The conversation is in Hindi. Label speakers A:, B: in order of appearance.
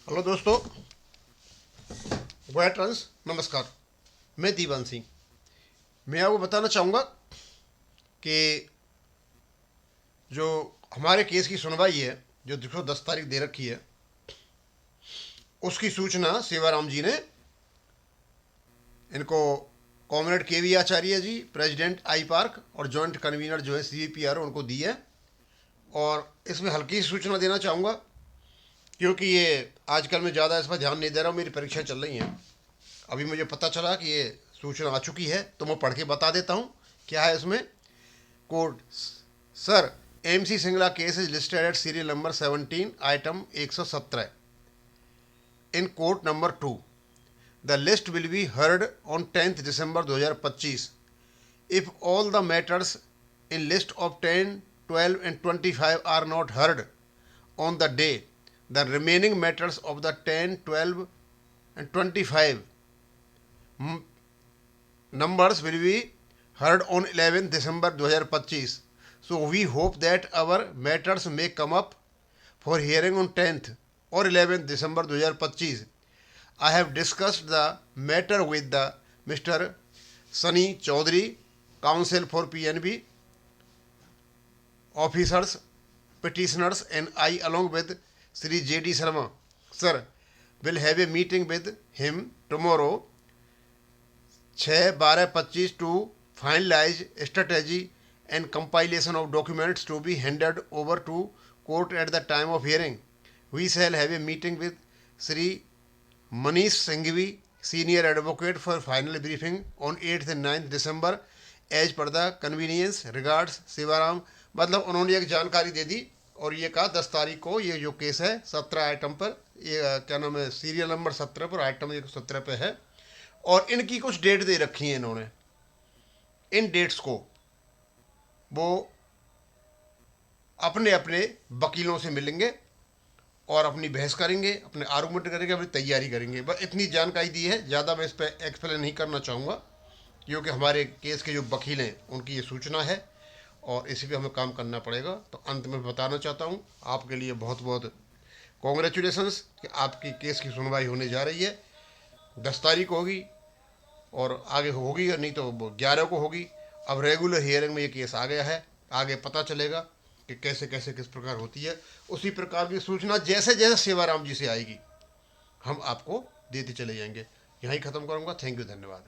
A: हेलो दोस्तों, वेटरन्स नमस्कार। मैं दीवान सिंह। मैं आपको बताना चाहूँगा कि जो हमारे केस की सुनवाई है, जो 210 तारीख दे रखी है, उसकी सूचना सेवाराम जी ने इनको comrade K V Acharya ji, president I park और जॉइंट कन्वीनर जो है CVPR उनको दी है। और इसमें हल्की सी सूचना देना चाहूँगा, क्योंकि ये आजकल मैं ज़्यादा इस पर ध्यान नहीं दे रहा हूँ, मेरी परीक्षाएं चल रही हैं। अभी मुझे पता चला कि ये सूचना आ चुकी है, तो मैं पढ़ के बता देता हूँ क्या है इसमें। Code sir, MC Singla case is listed at serial number 17 item 117 in court number 2। The list will be heard on 10th December 2025 if all the matters in list of 10, 12 and 25 are not heard on the day. The remaining matters of the 10, 12 and 25 numbers will be heard on 11th December 2025. So we hope that our matters may come up for hearing on 10th or 11th December 2025. I have discussed the matter with the Mr. Sunny Chaudhary, counsel for PNB officers, petitioners, and I, along with Sri J.D. Sharma, sir, will have a meeting with him tomorrow 6/12/25 to finalize strategy and compilation of documents to be handed over to court at the time of hearing. We shall have a meeting with Sri Manish Singhvi, senior advocate, for final briefing on 8th and 9th December as per the convenience. Regards Sewaram. मतलब उन्होंने एक जानकारी दे दी और ये कहा 10 तारीख को ये जो केस है 17 आइटम पर, ये क्या नाम है, सीरियल नंबर 17 पर, आइटम 117 पे है। और इनकी कुछ डेट दे रखी है इन्होंने। इन डेट्स को वो अपने अपने वकीलों से मिलेंगे और अपनी बहस करेंगे, अपने आर्गूमेंट करेंगे, अपनी तैयारी करेंगे। बस इतनी जानकारी दी है, ज़्यादा मैं इस पर एक्सप्लेन नहीं करना चाहूँगा, क्योंकि हमारे केस के जो वकील हैं उनकी ये सूचना है और इसी पे हमें काम करना पड़ेगा। तो अंत में बताना चाहता हूँ, आपके लिए बहुत बहुत कॉन्ग्रेचुलेसन्स कि आपकी केस की सुनवाई होने जा रही है। 10 तारीख होगी और आगे होगी, या नहीं तो 11 को होगी। अब रेगुलर हियरिंग में ये केस आ गया है, आगे पता चलेगा कि कैसे कैसे किस प्रकार होती है। उसी प्रकार की सूचना जैसे जैसे सेवाराम जी से आएगी हम आपको देते चले जाएंगे। यहीं ख़त्म करूँगा। थैंक यू, धन्यवाद।